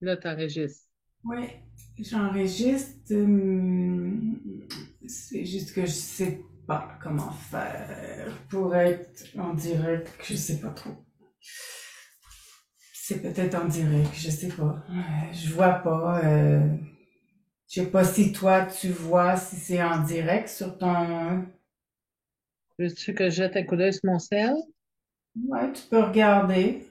Là, tu enregistres. Oui, j'enregistre. C'est juste que je sais pas comment faire pour être en direct. Je sais pas trop. C'est peut-être en direct, je sais pas. Je vois pas. Je sais pas si toi tu vois si c'est en direct sur ton. Veux-tu que je jette un coup d'œil sur mon sel? Ouais, tu peux regarder.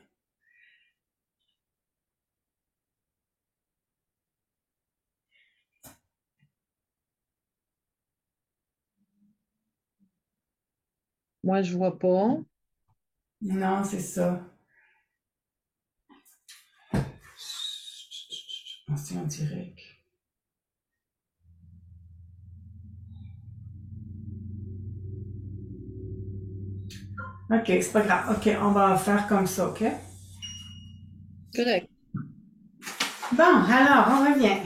Moi, je vois pas. Non, c'est ça. Ah, c'est en direct. Ok, c'est pas grave. Ok, on va faire comme ça, ok? Correct. Bon, alors, on revient.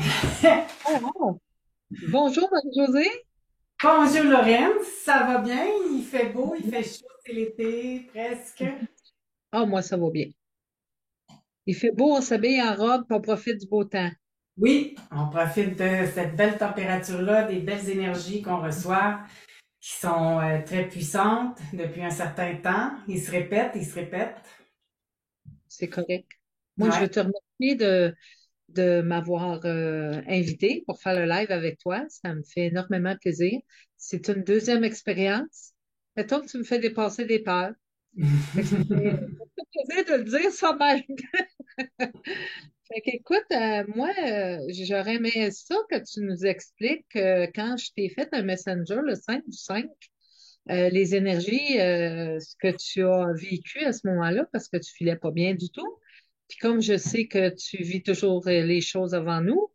Oh, bonjour, Marie-Josée. Bonjour Lorraine, ça va bien? Il fait beau, il fait chaud, c'est l'été, presque. Ah, moi, ça va bien. Il fait beau, on s'habille en robe, puis on profite du beau temps. Oui, on profite de cette belle température-là, des belles énergies qu'on reçoit, qui sont très puissantes depuis un certain temps. Ils se répètent, ils se répètent. C'est correct. Moi, je veux Ouais. te remercier de m'avoir invité pour faire le live avec toi. Ça me fait énormément plaisir. C'est une deuxième expérience. Mettons que tu me fais dépasser des peurs. Fait que ça fait plaisir de le dire sans mal. Fait qu'écoute, moi, j'aurais aimé ça que tu nous expliques quand je t'ai fait un messenger le 5 du 5, les énergies, ce que tu as vécu à ce moment-là parce que tu filais pas bien du tout. Puis comme je sais que tu vis toujours les choses avant nous,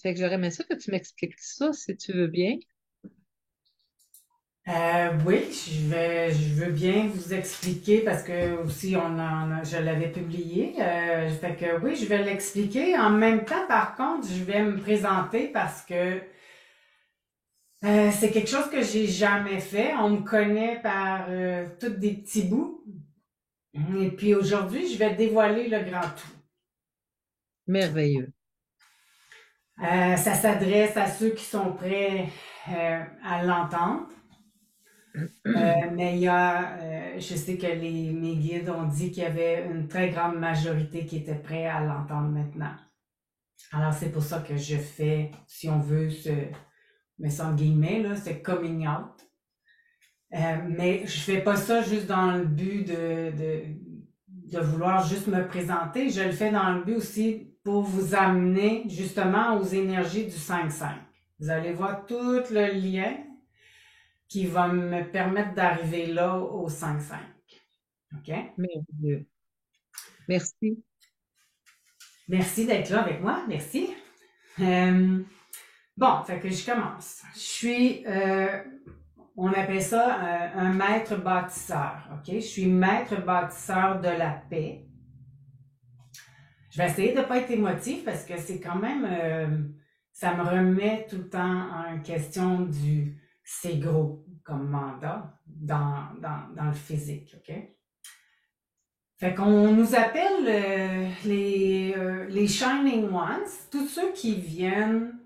fait que j'aurais aimé ça que tu m'expliques ça si tu veux bien. Oui, je veux bien vous expliquer parce que aussi je l'avais publié. Fait que oui, je vais l'expliquer. En même temps, par contre, je vais me présenter parce que c'est quelque chose que j'ai jamais fait. On me connaît par toutes des petits bouts. Et puis aujourd'hui, je vais dévoiler le grand tout. Merveilleux. Ça s'adresse à ceux qui sont prêts à l'entendre. Mais il y a, je sais que mes guides ont dit qu'il y avait une très grande majorité qui était prêt à l'entendre maintenant. Alors c'est pour ça que je fais, si on veut, mais sans guillemets, là, ce coming out. Mais je fais pas ça juste dans le but de vouloir juste me présenter. Je le fais dans le but aussi pour vous amener justement aux énergies du 5-5. Vous allez voir tout le lien qui va me permettre d'arriver là au 5-5. OK? Merveilleux. Merci. Merci d'être là avec moi. Merci. Euh, bon, fait que je commence. Je suis, on appelle ça un maître bâtisseur. OK? Je suis maître bâtisseur de la paix. Je vais essayer de ne pas être émotif parce que c'est quand même, ça me remet tout le temps en question c'est gros comme mandat dans le physique, OK? Fait qu'on nous appelle les Shining Ones, tous ceux qui viennent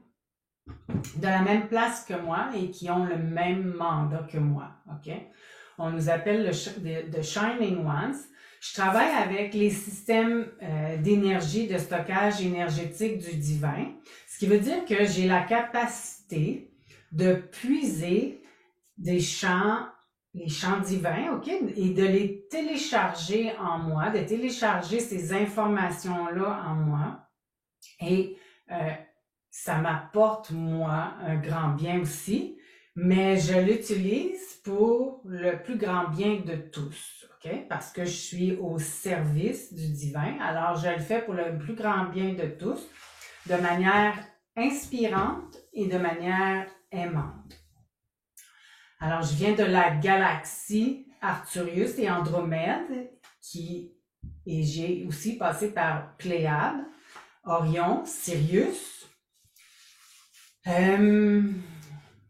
de la même place que moi et qui ont le même mandat que moi, OK? On nous appelle The Shining Ones. Je travaille avec les systèmes d'énergie, de stockage énergétique du divin, ce qui veut dire que j'ai la capacité de puiser des champs, les champs divins, OK, et de les télécharger en moi, de télécharger ces informations-là en moi. Et euh, ça m'apporte, moi, un grand bien aussi, mais je l'utilise pour le plus grand bien de tous, OK? Parce que je suis au service du divin. Alors, je le fais pour le plus grand bien de tous, de manière inspirante et de manière aimante. Alors, je viens de la galaxie Arcturus et Andromède, et j'ai aussi passé par Pléiade, Orion, Sirius. Euh,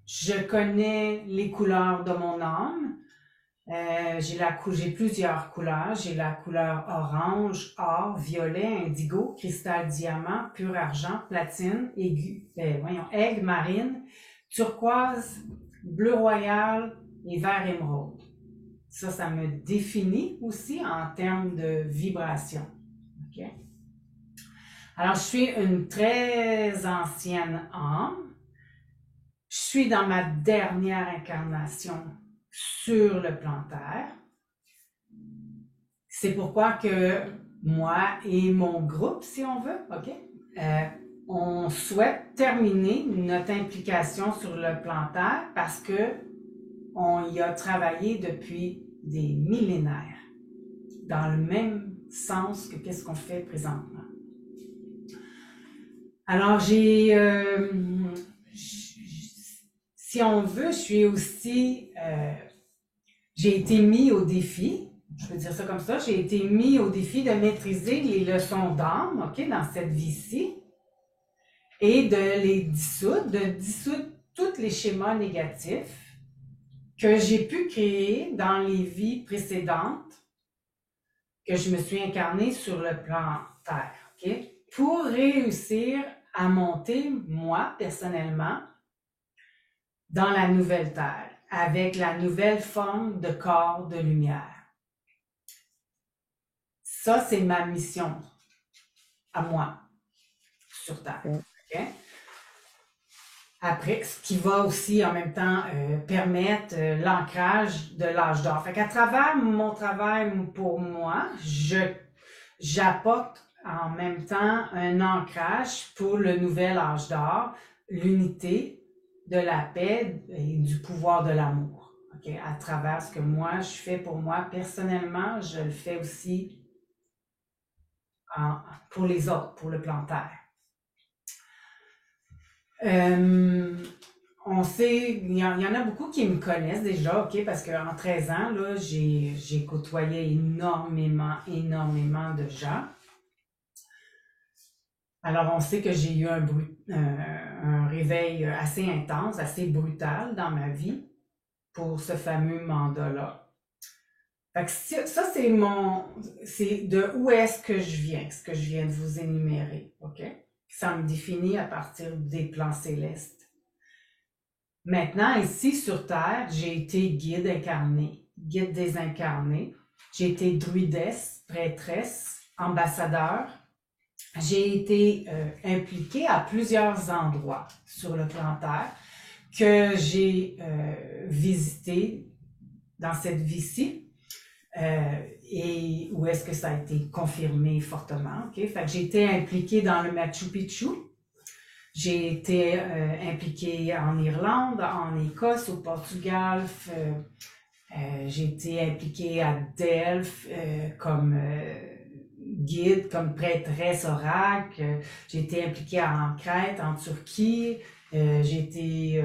je connais les couleurs de mon âme. J'ai plusieurs couleurs. J'ai la couleur orange, or, violet, indigo, cristal diamant, pur argent, platine, aigle, marine, turquoise, bleu royal et vert émeraude. Ça me définit aussi en termes de vibration. Okay? Alors, je suis une très ancienne âme. Je suis dans ma dernière incarnation sur le plan Terre. C'est pourquoi que moi et mon groupe, si on veut, on souhaite terminer notre implication sur le plan Terre parce que on y a travaillé depuis des millénaires, dans le même sens que qu'est-ce qu'on fait présentement. Alors, si on veut, j'ai été mis au défi, je peux dire ça comme ça, j'ai été mis au défi de maîtriser les leçons d'âme, dans cette vie-ci, et de les dissoudre tous les schémas négatifs que j'ai pu créer dans les vies précédentes que je me suis incarnée sur le plan Terre, pour réussir à monter, moi, personnellement, dans la nouvelle Terre, avec la nouvelle forme de corps de lumière. Ça, c'est ma mission à moi, sur Terre. Okay? Après, ce qui va aussi en même temps permettre l'ancrage de l'âge d'or. Fait qu'à travers mon travail pour moi, j'apporte en même temps un ancrage pour le nouvel âge d'or, l'unité de la paix et du pouvoir de l'amour. À travers ce que moi je fais pour moi personnellement, je le fais aussi pour les autres, pour le plan Terre. On sait, il y en a beaucoup qui me connaissent déjà, parce qu'en 13 ans, là, j'ai côtoyé énormément de gens. Alors, on sait que j'ai eu un réveil assez intense, assez brutal dans ma vie pour ce fameux mandat-là. Fait que ça, c'est de où est-ce que je viens, ce que je viens de vous énumérer, Ça me définit à partir des plans célestes. Maintenant, ici sur Terre, j'ai été guide incarné, guide désincarné. J'ai été druidesse, prêtresse, ambassadeur. J'ai été impliquée à plusieurs endroits sur le plan Terre que j'ai visité dans cette vie-ci. Et où est-ce que ça a été confirmé fortement. Fait que j'ai été impliquée dans le Machu Picchu. J'ai été impliquée en Irlande, en Écosse, au Portugal. J'ai été impliquée à Delphes comme guide, comme prêtresse oracle. J'ai été impliquée en Crète, en Turquie. J'ai été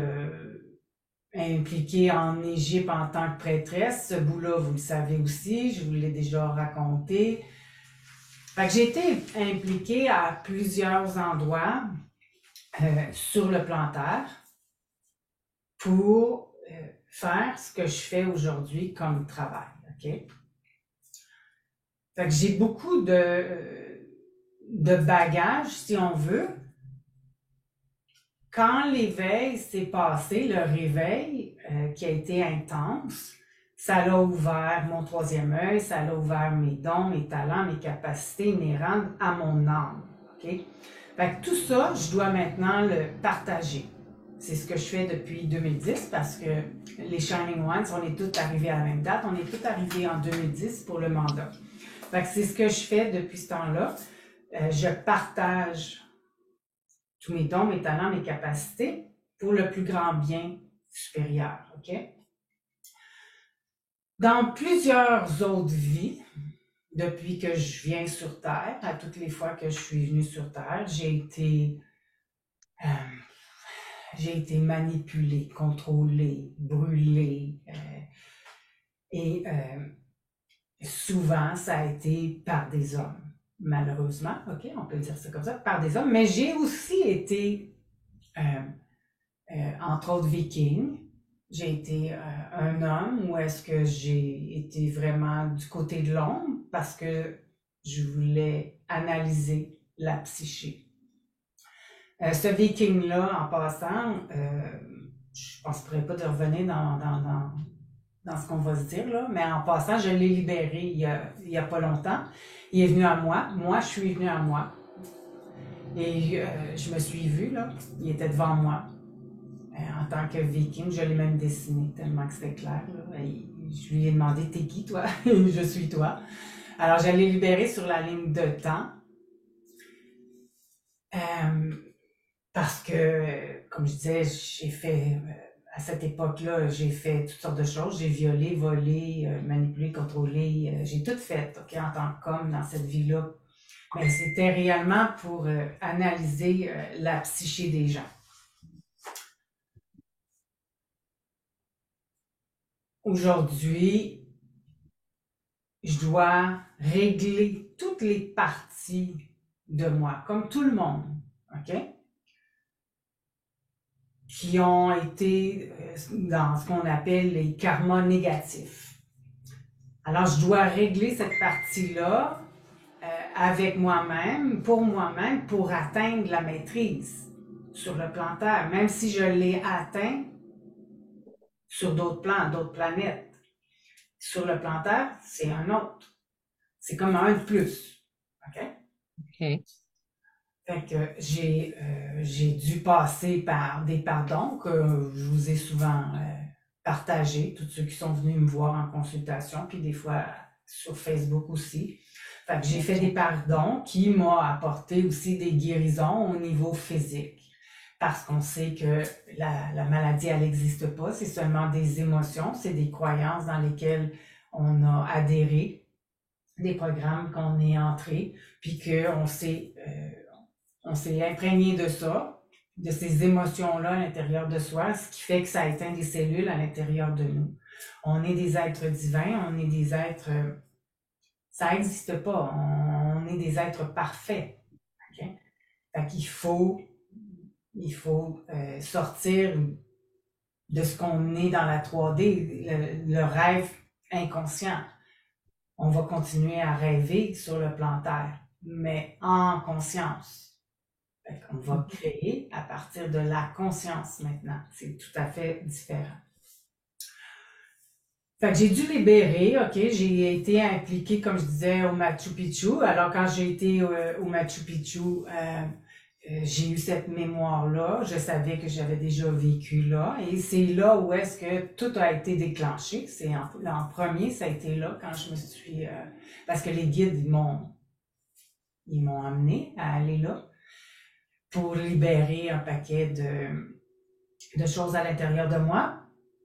impliquée en Égypte en tant que prêtresse. Ce bout-là, vous le savez aussi, je vous l'ai déjà raconté. Fait que j'ai été impliquée à plusieurs endroits sur le plan Terre pour faire ce que je fais aujourd'hui comme travail. Fait que j'ai beaucoup de bagages, si on veut. Quand l'éveil s'est passé, le réveil qui a été intense, ça l'a ouvert mon troisième œil, ça l'a ouvert mes dons, mes talents, mes capacités inhérentes à mon âme. Fait que tout ça, je dois maintenant le partager. C'est ce que je fais depuis 2010 parce que les Shining Ones, on est tous arrivés à la même date, on est tous arrivés en 2010 pour le mandat. Fait que c'est ce que je fais depuis ce temps-là. Je partage tous mes dons, mes talents, mes capacités pour le plus grand bien supérieur. Dans plusieurs autres vies, depuis que je viens sur Terre, à toutes les fois que je suis venue sur Terre, j'ai été manipulée, contrôlée, brûlée. Et souvent, ça a été par des hommes. Malheureusement, on peut dire ça comme ça, par des hommes. Mais j'ai aussi été, entre autres, viking. j'ai été un homme ou est-ce que j'ai été vraiment du côté de l'ombre parce que je voulais analyser la psyché. Ce viking-là, en passant, je ne penserais pas de revenir dans ce qu'on va se dire, là, mais en passant, je l'ai libéré il y a pas longtemps. Il est venu à moi, moi je suis venue à moi. Et je me suis vue, là, il était devant moi. En tant que viking, je l'ai même dessiné tellement que c'était clair. Là. Et je lui ai demandé, t'es qui toi? Je suis toi. Alors, je l'ai libéré sur la ligne de temps. Parce que, comme je disais, j'ai fait, à cette époque-là, j'ai fait toutes sortes de choses. J'ai violé, volé, manipulé, contrôlé. J'ai tout fait, OK, en tant qu'homme dans cette vie-là. Mais c'était réellement pour analyser la psyché des gens. Aujourd'hui, je dois régler toutes les parties de moi, comme tout le monde, OK? Qui ont été dans ce qu'on appelle les karmas négatifs. Alors, je dois régler cette partie-là avec moi-même, pour atteindre la maîtrise sur le plan Terre, même si je l'ai atteint sur d'autres plans, d'autres planètes. Sur le plan Terre, c'est un autre. C'est comme un de plus. OK? OK. Fait que j'ai dû passer par des pardons que je vous ai souvent partagés, tous ceux qui sont venus me voir en consultation, puis des fois sur Facebook aussi. Fait que j'ai fait des pardons qui m'ont apporté aussi des guérisons au niveau physique. Parce qu'on sait que la maladie, elle n'existe pas, c'est seulement des émotions, c'est des croyances dans lesquelles on a adhéré, des programmes qu'on est entré, puis qu'on s'est imprégné de ça, de ces émotions-là à l'intérieur de soi, ce qui fait que ça éteint des cellules à l'intérieur de nous. On est des êtres divins, on est des êtres... ça n'existe pas, on est des êtres parfaits. Okay? Fait qu'il faut sortir de ce qu'on est dans la 3D, le rêve inconscient. On va continuer à rêver sur le plan Terre, mais en conscience. On va créer à partir de la conscience maintenant. C'est tout à fait différent. Fait que j'ai dû libérer, OK, j'ai été impliquée, comme je disais, au Machu Picchu. Alors, quand j'ai été au Machu Picchu, j'ai eu cette mémoire-là. Je savais que j'avais déjà vécu là. Et c'est là où est-ce que tout a été déclenché. C'est en premier, ça a été là quand je me suis... parce que les guides, ils m'ont amené à aller là pour libérer un paquet de choses à l'intérieur de moi,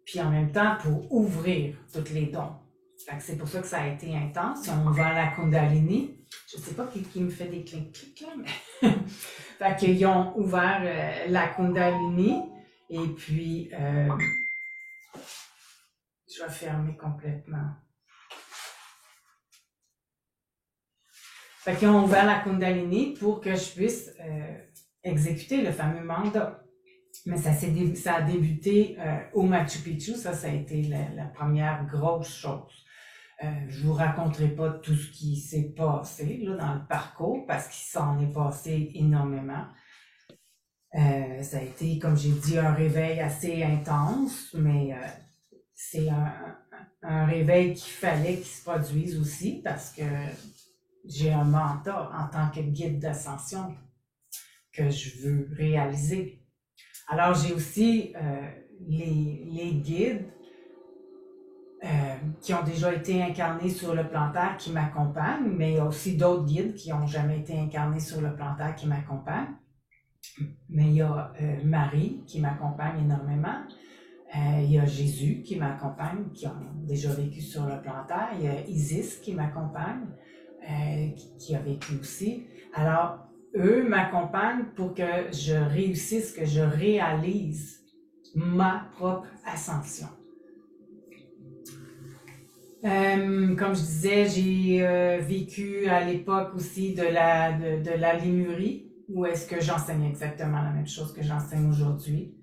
puis en même temps pour ouvrir tous les dons. Fait que c'est pour ça que ça a été intense. On va à la Kundalini. Je ne sais pas qui me fait des clics là, mais... fait qu'ils ont ouvert la Kundalini, et puis je vais fermer complètement. Fait qu'ils ont ouvert la Kundalini pour que je puisse exécuter le fameux mandat. Mais ça a débuté au Machu Picchu, ça a été la première grosse chose. Je vous raconterai pas tout ce qui s'est passé là, dans le parcours, parce qu'il s'en est passé énormément. Ça a été, comme j'ai dit, un réveil assez intense, mais c'est un réveil qu'il fallait qu'il se produise aussi, parce que j'ai un mandat en tant que guide d'ascension que je veux réaliser. Alors, j'ai aussi les guides qui ont déjà été incarnés sur le plan Terre qui m'accompagnent, mais il y a aussi d'autres guides qui n'ont jamais été incarnés sur le plan Terre qui m'accompagnent. Mais il y a Marie qui m'accompagne énormément. Il y a Jésus qui m'accompagne, qui ont déjà vécu sur le plan Terre. Il y a Isis qui m'accompagne, qui a vécu aussi. Alors, eux m'accompagnent pour que je réussisse, que je réalise ma propre ascension. Comme je disais, j'ai vécu à l'époque aussi de la Lémurie, où est-ce que j'enseigne exactement la même chose que j'enseigne aujourd'hui.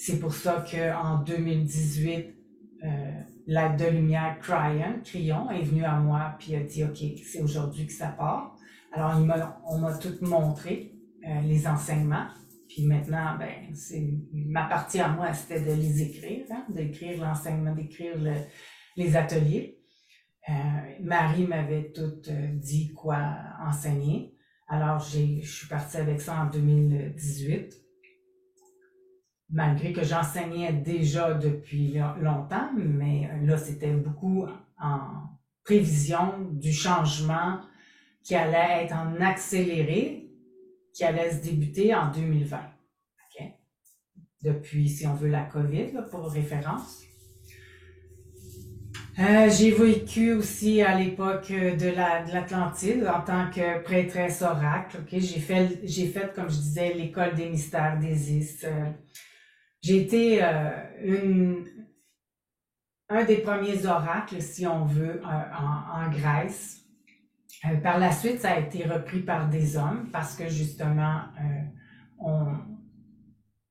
C'est pour ça qu'en 2018, l'aide de lumière Cryon est venu à moi puis a dit, OK, c'est aujourd'hui que ça part. Alors, on m'a tout montré, les enseignements. Puis maintenant, ben, ma partie à moi, c'était de les écrire, hein, d'écrire l'enseignement, d'écrire les ateliers. Marie m'avait tout dit quoi enseigner. Alors, je suis partie avec ça en 2018. Malgré que j'enseignais déjà depuis longtemps, mais là, c'était beaucoup en prévision du changement qui allait être en accéléré, qui allait se débuter en 2020. Okay? Depuis, si on veut, la COVID, là, pour référence. J'ai vécu aussi à l'époque de l'Atlantide en tant que prêtresse oracle. Okay? J'ai fait, comme je disais, l'école des mystères d'Isis. J'ai été un des premiers oracles, si on veut, en Grèce. Par la suite, ça a été repris par des hommes parce que justement,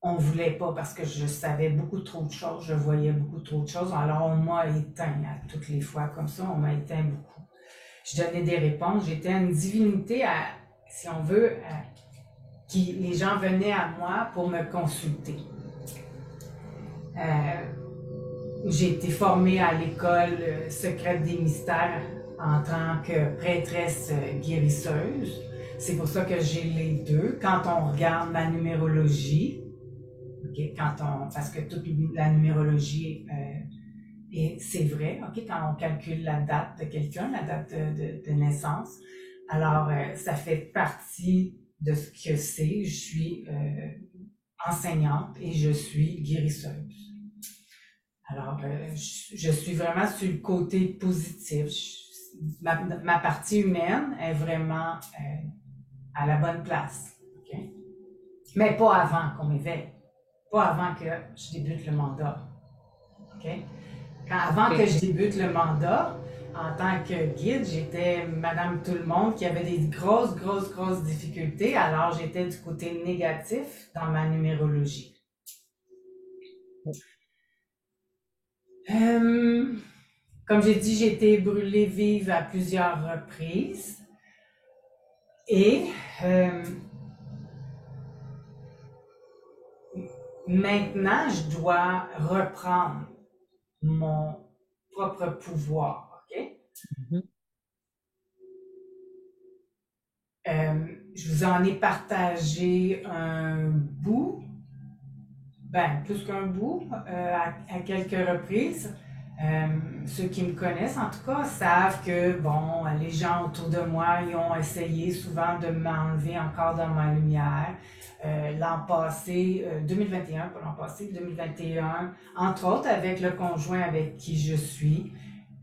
on voulait pas, parce que je savais beaucoup trop de choses, je voyais beaucoup trop de choses. Alors, on m'a éteint à toutes les fois comme ça, on m'a éteint beaucoup. Je donnais des réponses, j'étais une divinité, si on veut, les gens venaient à moi pour me consulter. J'ai été formée à l'école secrète des mystères en tant que prêtresse guérisseuse. C'est pour ça que j'ai les deux. Quand on regarde ma numérologie, okay, parce que toute la numérologie, c'est vrai, okay, quand on calcule la date de quelqu'un, la date de naissance, alors ça fait partie de ce que c'est. Je suis enseignante et je suis guérisseuse. Alors, je suis vraiment sur le côté positif. Ma partie humaine est vraiment à la bonne place. Okay? Mais pas avant qu'on m'éveille. Pas avant que je débute le mandat. Okay? Avant que je débute le mandat, en tant que guide, j'étais Madame Tout-le-Monde qui avait des grosses difficultés. Alors, j'étais du côté négatif dans ma numérologie. Comme j'ai dit, j'ai été brûlée vive à plusieurs reprises. Et maintenant, je dois reprendre mon propre pouvoir. Okay? Je vous en ai partagé un bout, plus qu'un bout, à quelques reprises. Ceux qui me connaissent, en tout cas, savent que, bon, les gens autour de moi, ils ont essayé souvent de m'enlever encore dans ma lumière. L'an passé, 2021, pas l'an passé, 2021, entre autres avec le conjoint avec qui je suis.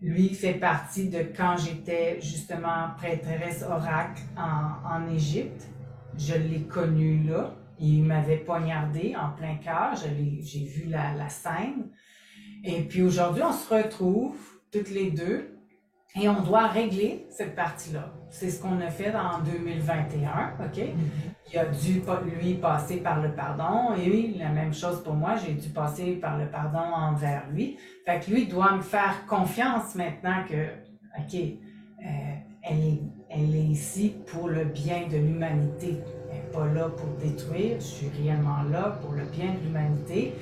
Lui fait partie de quand j'étais justement prêtresse oracle en Égypte. Je l'ai connu là. Il m'avait poignardé en plein cœur. J'ai vu la scène. Et puis aujourd'hui, on se retrouve toutes les deux et on doit régler cette partie-là. C'est ce qu'on a fait en 2021, OK? Il a dû, lui, passer par le pardon et oui, la même chose pour moi, j'ai dû passer par le pardon envers lui. Fait que lui doit me faire confiance maintenant que, OK, elle est ici pour le bien de l'humanité. Elle n'est pas là pour détruire, je suis réellement là pour le bien de l'humanité.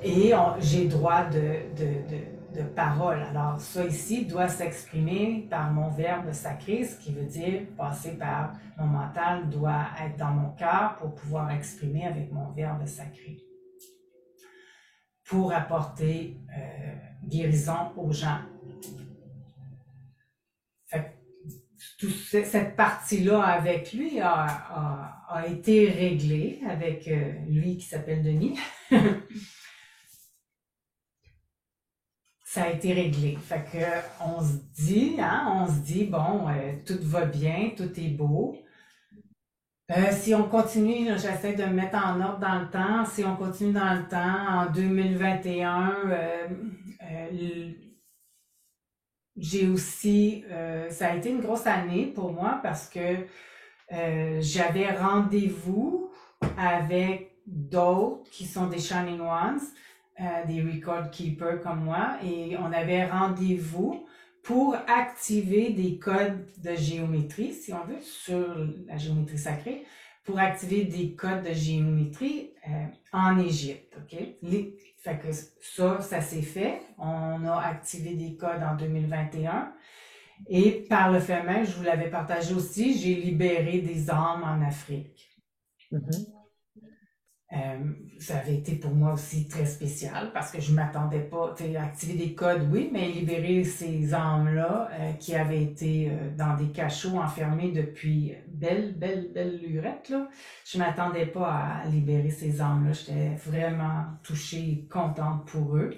Et j'ai droit de parole. Alors, ça ici doit s'exprimer par mon verbe sacré, ce qui veut dire passer par mon mental, doit être dans mon cœur pour pouvoir exprimer avec mon verbe sacré. Pour apporter guérison aux gens. Fait que cette partie-là avec lui a été réglée avec lui qui s'appelle Denis. Ça a été réglé. Fait que on se dit, bon, tout va bien, tout est beau. Si on continue, j'essaie de me mettre en ordre dans le temps. Si on continue dans le temps, en 2021, j'ai aussi, ça a été une grosse année pour moi parce que j'avais rendez-vous avec d'autres qui sont des Shining Ones, des Record Keepers comme moi, et on avait rendez-vous pour activer des codes de géométrie, si on veut, sur la géométrie sacrée, pour activer des codes de géométrie en Égypte, OK? Fait que ça s'est fait. On a activé des codes en 2021. Et par le fait même, je vous l'avais partagé aussi, j'ai libéré des âmes en Afrique. Mhm. Ça avait été pour moi aussi très spécial parce que je ne m'attendais pas, activer des codes, oui, mais libérer ces âmes-là qui avaient été dans des cachots enfermés depuis belle lurette, là. Je ne m'attendais pas à libérer ces âmes-là. J'étais vraiment touchée et contente pour eux.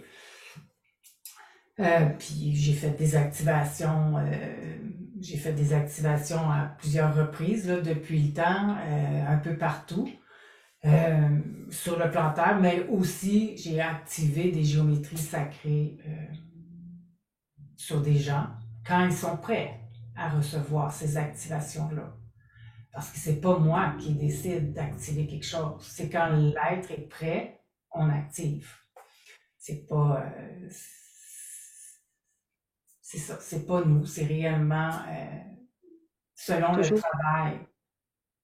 Puis j'ai fait des activations à plusieurs reprises là, depuis le temps, un peu partout. Sur le plan Terre, mais aussi j'ai activé des géométries sacrées sur des gens quand ils sont prêts à recevoir ces activations-là. Parce que c'est pas moi qui décide d'activer quelque chose. C'est quand l'être est prêt, on active. C'est pas... c'est ça, c'est pas nous, c'est réellement selon le Toujours, travail.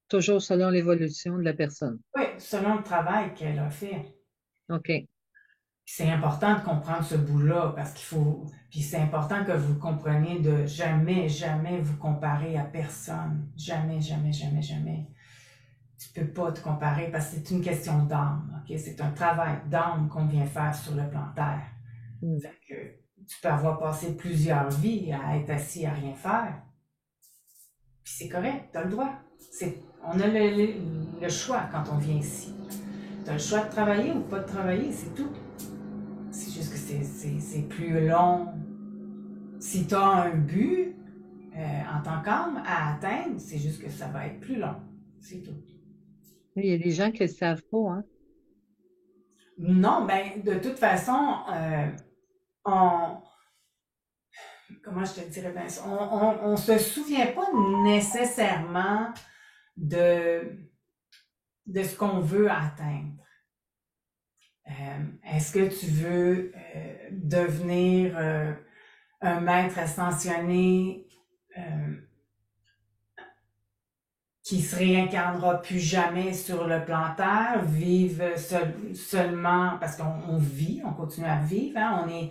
toujours selon l'évolution de la personne. Oui, selon le travail qu'elle a fait. OK. C'est important de comprendre ce bout-là parce qu'il faut. Puis c'est important que vous compreniez de jamais vous comparer à personne. Jamais, jamais, jamais, jamais. Tu peux pas te comparer parce que c'est une question d'âme. Ok? C'est un travail d'âme qu'on vient faire sur le plan Terre. Mm. Fait que tu peux avoir passé plusieurs vies à être assis à rien faire. Puis c'est correct, tu as le droit. On a le choix quand on vient ici. Tu as le choix de travailler ou pas de travailler, c'est tout. C'est juste que c'est plus long. Si tu as un but en tant qu'âme à atteindre, c'est juste que ça va être plus long. C'est tout. Il y a des gens qui ne le savent pas, hein? Non, ben de toute façon, on, comment je te dirais bien ça, on se souvient pas nécessairement de, de ce qu'on veut atteindre. Est-ce que tu veux devenir un maître ascensionné qui se réincarnera plus jamais sur le plan Terre, vivre seulement, parce qu'on vit, on continue à vivre, hein, on est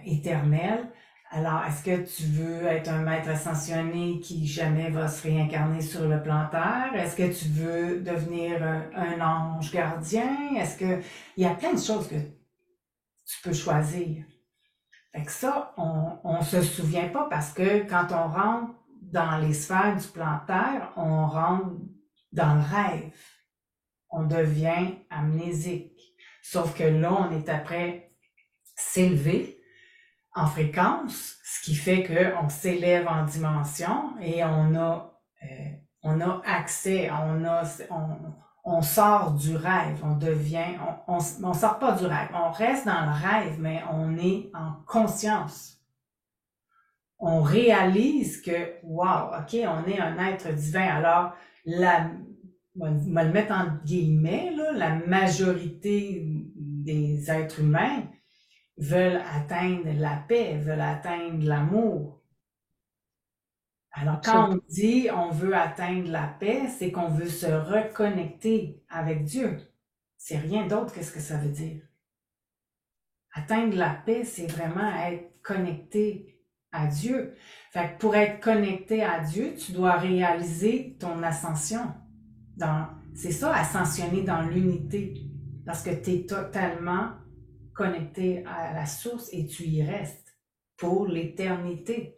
éternel. Alors, est-ce que tu veux être un maître ascensionné qui jamais va se réincarner sur le plan Terre? Est-ce que tu veux devenir un ange gardien? Est-ce que... Il y a plein de choses que tu peux choisir. Fait que ça, on se souvient pas parce que quand on rentre dans les sphères du plan Terre, on rentre dans le rêve. On devient amnésique. Sauf que là, on est après s'élever en fréquence, ce qui fait qu'on s'élève en dimension et on a accès, on sort du rêve, on devient, on sort pas du rêve, on reste dans le rêve, mais on est en conscience. On réalise que, wow, ok, on est un être divin. Alors, on va le mettre en guillemets, là, la majorité des êtres humains veulent atteindre la paix, veulent atteindre l'amour. Alors, quand on dit on veut atteindre la paix, c'est qu'on veut se reconnecter avec Dieu. C'est rien d'autre que ce que ça veut dire. Atteindre la paix, c'est vraiment être connecté à Dieu. Fait que pour être connecté à Dieu, tu dois réaliser ton ascension. C'est ça, ascensionner dans l'unité. Parce que tu es totalement connecté à la source et tu y restes pour l'éternité.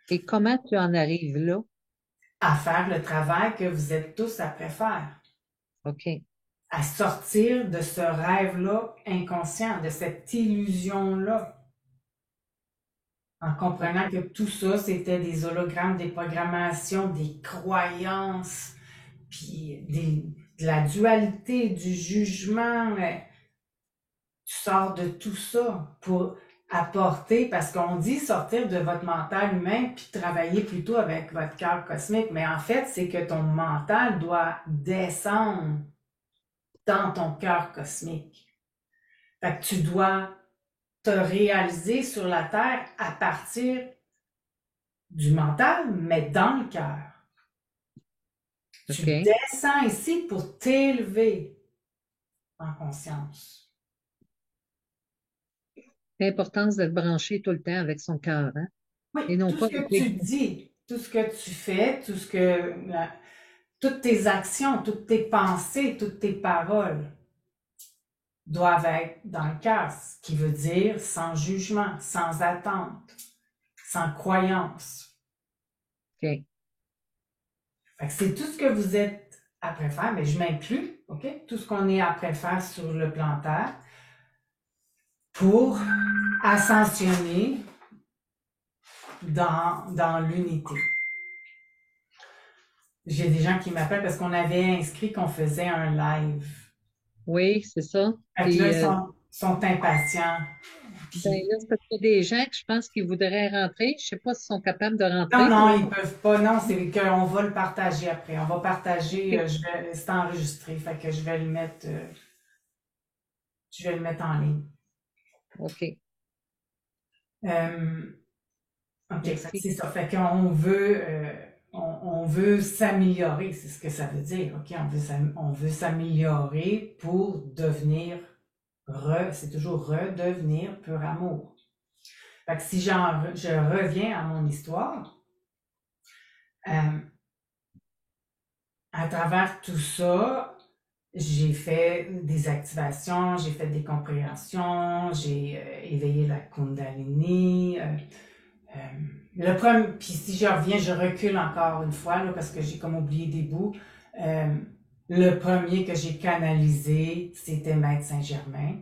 Et comment tu en arrives là? À faire le travail que vous êtes tous après faire. OK. À sortir de ce rêve-là inconscient, de cette illusion-là. En comprenant que tout ça, c'était des hologrammes, des programmations, des croyances, puis de la dualité, du jugement. Tu sors de tout ça pour apporter, parce qu'on dit sortir de votre mental humain puis travailler plutôt avec votre cœur cosmique, mais en fait, c'est que ton mental doit descendre dans ton cœur cosmique. Fait que tu dois te réaliser sur la Terre à partir du mental, mais dans le cœur. Tu OK. descends ici pour t'élever en conscience. L'importance d'être branché tout le temps avec son cœur, hein? Oui, Et non tout pas ce que avec tu les... dis, tout ce que tu fais, toutes tes actions, toutes tes pensées, toutes tes paroles doivent être dans le cœur, ce qui veut dire sans jugement, sans attente, sans croyance. OK. Fait que c'est tout ce que vous êtes après faire, mais je m'inclus, OK? Tout ce qu'on est après faire sur le plan Terre pour ascensionner dans l'unité. J'ai des gens qui m'appellent parce qu'on avait inscrit qu'on faisait un live. Oui, c'est ça. Fait que là, Puis, sont impatients. ben Puis, là, c'est parce qu'il y a des gens que je pense qu'ils voudraient rentrer. Je sais pas s'ils sont capables de non, rentrer. non, ils peuvent pas. Non, c'est qu'on va le partager après. On va partager, OK. c'est enregistré, fait que je vais le mettre en ligne. OK. Euh, OK, fait que Merci. c'est ça. Fait qu'on veut, on veut s'améliorer, c'est ce que ça veut dire. OK, on veut s'améliorer pour devenir c'est toujours redevenir pur amour. Fait que si je reviens à mon histoire, à travers tout ça, j'ai fait des activations, j'ai fait des compréhensions, j'ai éveillé la Kundalini. Le premier, puis si je reviens, je recule encore une fois là, parce que j'ai comme oublié des bouts. Le premier que j'ai canalisé, c'était Maître Saint-Germain,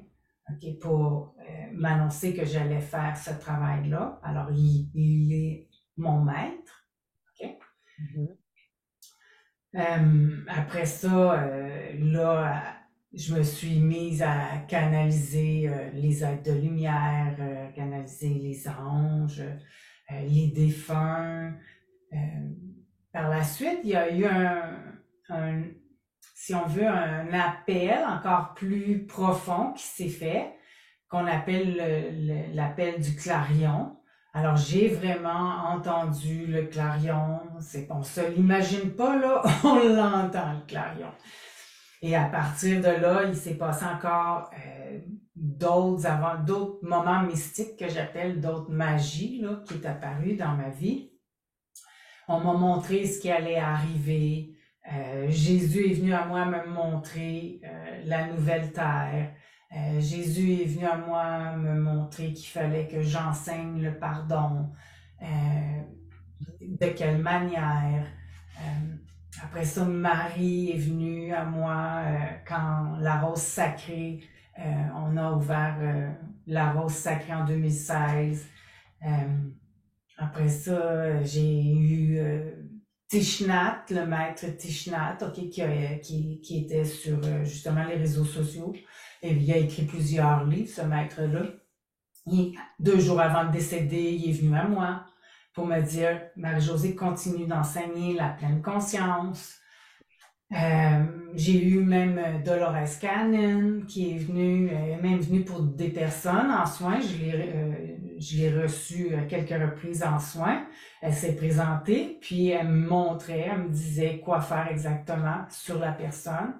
ok, pour m'annoncer que j'allais faire ce travail-là. Alors, il est mon maître. Ok. Mhm. Après ça, là, je me suis mise à canaliser les êtres de lumière, canaliser les anges, les défunts. Par la suite, il y a eu si on veut, un appel encore plus profond qui s'est fait, qu'on appelle l'appel du clarion. Alors, j'ai vraiment entendu le clarion. On se l'imagine pas, là, on l'entend, le clarion. Et à partir de là, il s'est passé encore d'autres moments mystiques que j'appelle d'autres magies, là, qui est apparu dans ma vie. On m'a montré ce qui allait arriver. Jésus est venu à moi me montrer la nouvelle terre. Jésus est venu à moi me montrer qu'il fallait que j'enseigne le pardon. De quelle manière. Après ça, Marie est venue à moi quand la rose sacrée, on a ouvert la rose sacrée en 2016. Après ça, j'ai eu Thich Nhat, le maître Thich Nhat, okay, qui était sur justement les réseaux sociaux. Et il a écrit plusieurs livres, ce maître-là. 2 jours avant de décéder, il est venu à moi pour me dire, Marie-Josée, continue d'enseigner la pleine conscience. J'ai eu même Dolores Cannon qui est venue, même venue pour des personnes en soins. Je l'ai reçue à quelques reprises en soins. Elle s'est présentée, puis elle me montrait, elle me disait quoi faire exactement sur la personne.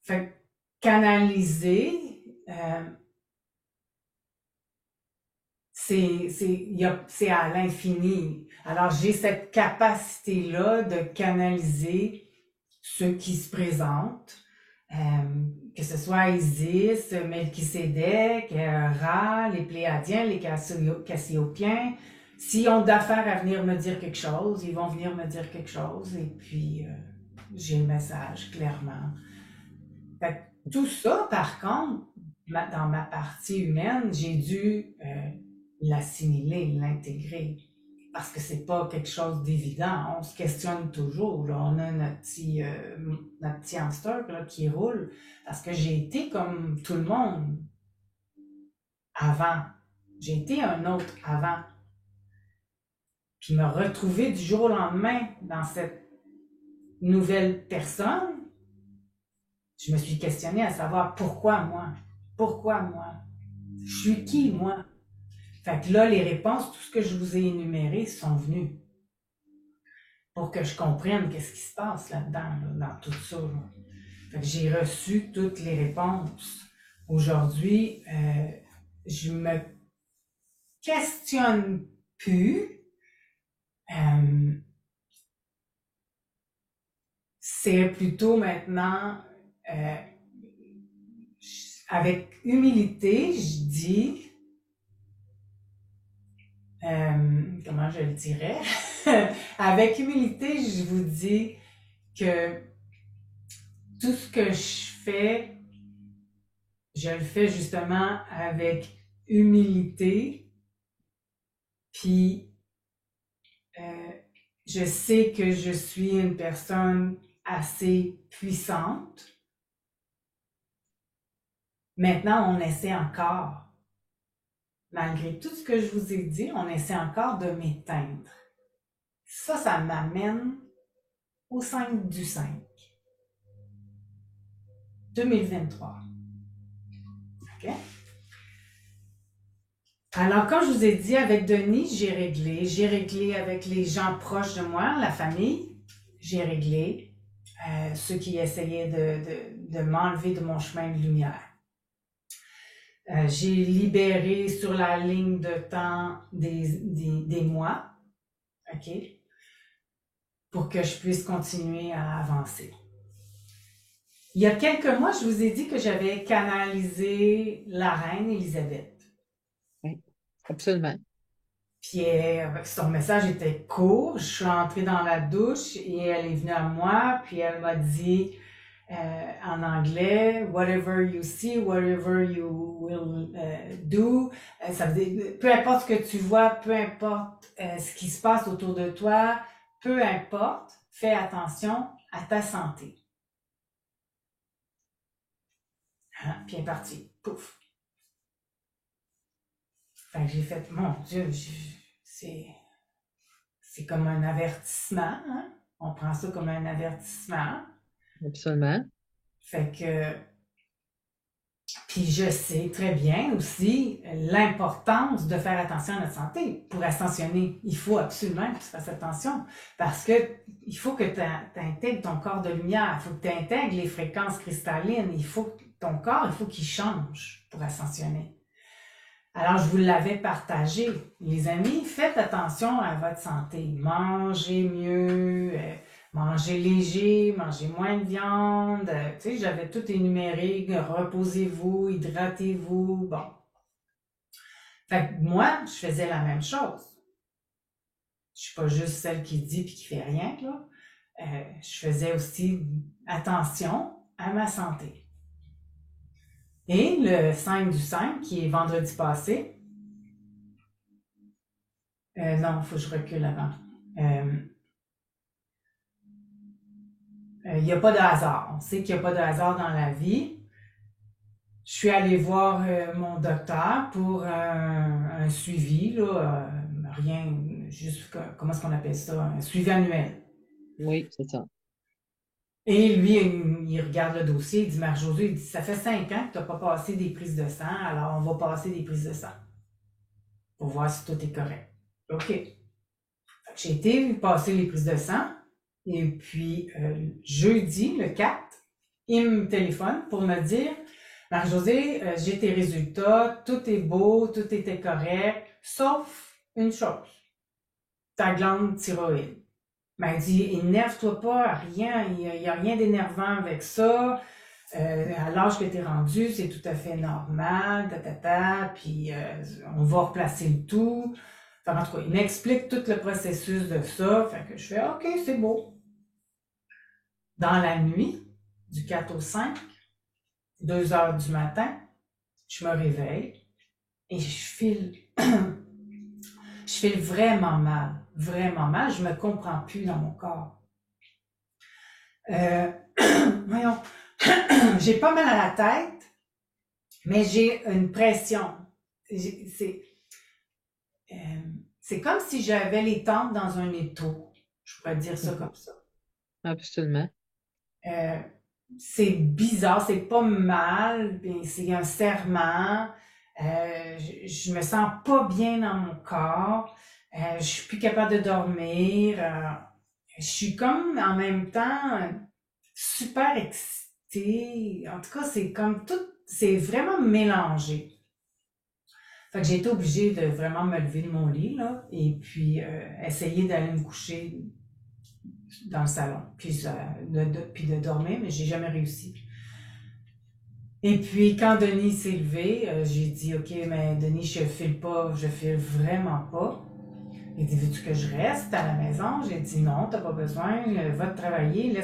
Fait canaliser, c'est à l'infini. Alors, j'ai cette capacité-là de canaliser ceux qui se présentent, que ce soit Isis, Melchisédek, Ra, les Pléadiens, les Cassiopiens. S'ils ont d'affaires à venir me dire quelque chose, ils vont venir me dire quelque chose et puis j'ai le message clairement. Fait que tout ça, par contre, dans ma partie humaine, j'ai dû l'assimiler, l'intégrer. Parce que c'est pas quelque chose d'évident. On se questionne toujours. Là. On a notre petit hamster là, qui roule. Parce que j'ai été comme tout le monde. avant. J'ai été un autre avant. Puis me retrouver du jour au lendemain dans cette nouvelle personne, je me suis questionnée à savoir pourquoi moi? Pourquoi moi? Je suis qui, moi? Fait que là, les réponses, tout ce que je vous ai énuméré sont venues pour que je comprenne qu'est-ce qui se passe là-dedans, là, dans tout ça. Là. Fait que j'ai reçu toutes les réponses. Aujourd'hui, je me questionne plus. C'est plutôt maintenant avec humilité, je dis, comment je le dirais? Avec humilité, je vous dis que tout ce que je fais, je le fais justement avec humilité, puis je sais que je suis une personne assez puissante. Maintenant, on essaie encore. Malgré tout ce que je vous ai dit, on essaie encore de m'éteindre. Ça m'amène au 5 du 5. 2023. OK? Alors, comme je vous ai dit, avec Denis, j'ai réglé avec les gens proches de moi, la famille, j'ai réglé ceux qui essayaient de m'enlever de mon chemin de lumière. J'ai libéré sur la ligne de temps des mois, OK, pour que je puisse continuer à avancer. Il y a quelques mois, je vous ai dit que j'avais canalisé la reine Élisabeth. Oui, absolument. Puis son message était court. Je suis entrée dans la douche et elle est venue à moi. Puis elle m'a dit en anglais, whatever you see, whatever you will do. Ça veut dire, peu importe ce que tu vois, peu importe ce qui se passe autour de toi, peu importe, fais attention à ta santé. Hein? Puis elle est partie. Pouf. Fait que j'ai fait, mon Dieu, c'est comme un avertissement, hein? On prend ça comme un avertissement. Absolument. Fait que, puis je sais très bien aussi l'importance de faire attention à notre santé. Pour ascensionner, il faut absolument que tu fasses attention parce que il faut que tu intègres ton corps de lumière, il faut que tu intègres les fréquences cristallines, ton corps, il faut qu'il change pour ascensionner. Alors, je vous l'avais partagé. Les amis, faites attention à votre santé. Mangez mieux, mangez léger, mangez moins de viande. Tu sais, j'avais tout énuméré. Reposez-vous, hydratez-vous. Bon. Fait que moi, je faisais la même chose. Je suis pas juste celle qui dit puis qui fait rien, là. Je faisais aussi attention à ma santé. Et le 5 du 5, qui est vendredi passé, non, il faut que je recule avant. Il n'y a pas de hasard. On sait qu'il n'y a pas de hasard dans la vie. Je suis allée voir mon docteur pour un suivi, là, rien, juste, comment est-ce qu'on appelle ça? Un suivi annuel. Oui, c'est ça. Et lui, il regarde le dossier, il dit, Marie-Josée, il dit, ça fait 5 ans que tu n'as pas passé des prises de sang, alors on va passer des prises de sang pour voir si tout est correct. OK. J'ai été passer les prises de sang, et puis jeudi, le 4, il me téléphone pour me dire, Marie-Josée, j'ai tes résultats, tout est beau, tout était correct, sauf une chose, ta glande thyroïde. Il dit, énerve-toi pas, rien, il n'y a rien d'énervant avec ça. À l'âge que tu es rendu, c'est tout à fait normal, puis on va replacer le tout. Enfin, en tout cas, il m'explique tout le processus de ça, fait que je fais, OK, c'est beau. Dans la nuit, du 4 au 5, 2 heures du matin, je me réveille et je file vraiment mal, je me comprends plus dans mon corps. Voyons, j'ai pas mal à la tête, mais j'ai une pression. c'est euh, c'est comme si j'avais les tempes dans un étau. Je pourrais dire ça Mhm. comme ça. Absolument. Euh, c'est bizarre, c'est pas mal, puis c'est un serment. Je me sens pas bien dans mon corps. Je suis plus capable de dormir. Je suis comme en même temps super excitée. En tout cas, c'est comme tout, c'est vraiment mélangé. Fait que j'ai été obligée de vraiment me lever de mon lit, là, et puis essayer d'aller me coucher dans le salon, puis de dormir, mais j'ai jamais réussi. Et puis, quand Denis s'est levé, j'ai dit, OK, mais Denis, je file vraiment pas. Il dit, veux-tu que je reste à la maison? J'ai dit, non, t'as pas besoin, va te travailler,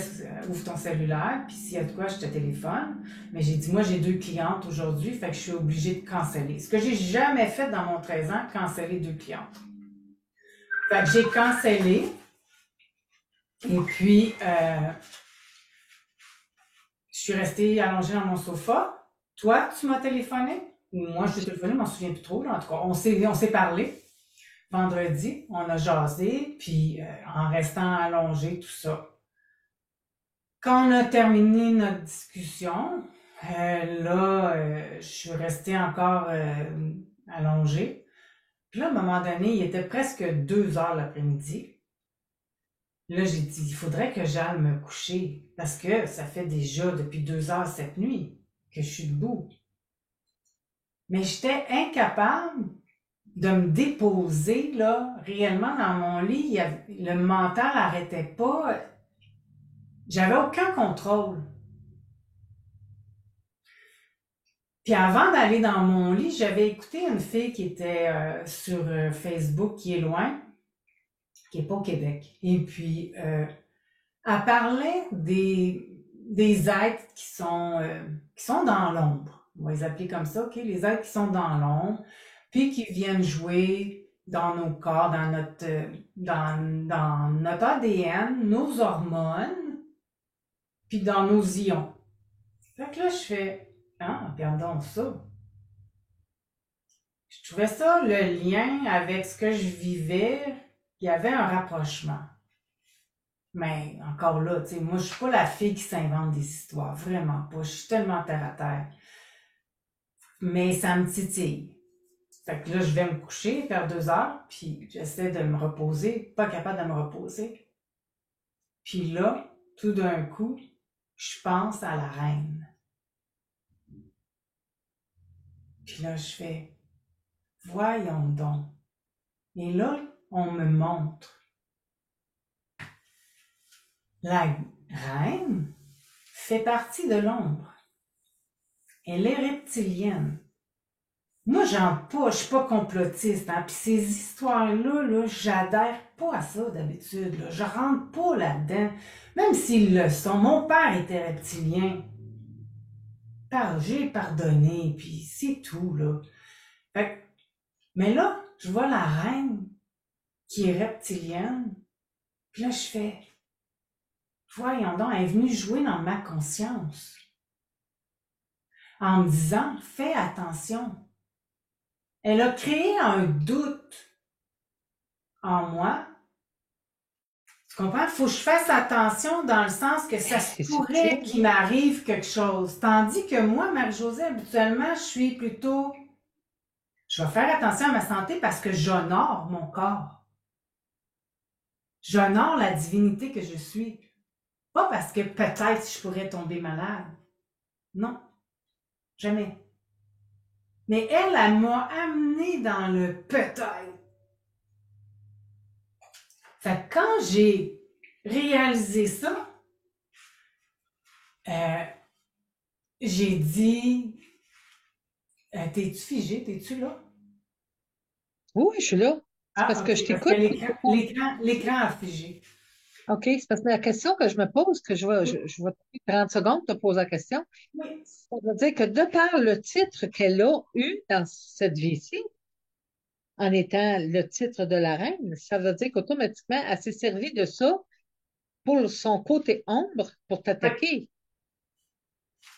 ouvre ton cellulaire, puis s'il y a de quoi, je te téléphone. Mais j'ai dit, moi, j'ai 2 clientes aujourd'hui, fait que je suis obligée de canceller. Ce que j'ai jamais fait dans mon 13 ans, canceller 2 clientes. Fait que j'ai cancellé, et puis, je suis restée allongée dans mon sofa. Toi, tu m'as téléphoné? Ou moi, je t'ai téléphoné, je m'en souviens plus trop. Là. En tout cas, on s'est parlé vendredi, on a jasé, puis en restant allongé, tout ça. Quand on a terminé notre discussion, je suis restée encore allongée. Puis là, à un moment donné, il était presque 2 heures l'après-midi. Là, j'ai dit, il faudrait que j'aille me coucher parce que ça fait déjà depuis 2 heures cette nuit que je suis debout. Mais j'étais incapable de me déposer là réellement dans mon lit. Le mental n'arrêtait pas. J'avais aucun contrôle. Puis avant d'aller dans mon lit, j'avais écouté une fille qui était sur Facebook, qui est loin, qui est pas au Québec. Et puis, elle parlait des êtres qui sont dans l'ombre. On va les appeler comme ça, OK? Les êtres qui sont dans l'ombre, puis qui viennent jouer dans nos corps, dans notre ADN, nos hormones, puis dans nos ions. Fait que là, je fais, ah, regardons ça. Je trouvais ça, le lien avec ce que je vivais, il y avait un rapprochement. Mais encore là, tu sais, moi, je suis pas la fille qui s'invente des histoires. Vraiment pas. Je suis tellement terre à terre. Mais ça me titille. Fait que là, je vais me coucher vers 2 heures, puis j'essaie de me reposer, pas capable de me reposer. Puis là, tout d'un coup, je pense à la reine. Puis là, je fais, voyons donc. Et là, on me montre. La reine fait partie de l'ombre. Elle est reptilienne. Moi, je suis pas complotiste, hein. Puis ces histoires-là, là, j'adhère pas à ça d'habitude, là. Je rentre pas là-dedans. Même s'ils le sont. Mon père était reptilien. J'ai pardonné, puis c'est tout, là. Mais là, je vois la reine qui est reptilienne. Puis là, je fais, voyons donc, elle est venue jouer dans ma conscience. En me disant, fais attention. Elle a créé un doute en moi. Tu comprends? Faut que je fasse attention dans le sens que ça se C'est pourrait subtil. qu'il m'arrive quelque chose. Tandis que moi, Marie-Josée, habituellement, je suis plutôt... Je vais faire attention à ma santé parce que j'honore mon corps. J'honore la divinité que je suis. Pas parce que peut-être je pourrais tomber malade. Non, jamais. Mais elle m'a amené dans le peut-être. Fait que quand j'ai réalisé ça, euh, j'ai dit, t'es-tu figé, t'es-tu là? Oui, je suis là. C'est parce Ah, que ok, je parce que t'écoute. l'écran a figé. OK, c'est parce que la question que je me pose, que Oui, je vais te 30 secondes te poser la question. oui. Ça veut dire que de par le titre qu'elle a eu dans cette vie-ci, en étant le titre de la reine, ça veut dire qu'automatiquement, elle s'est servie de ça pour son côté ombre pour Fait t'attaquer.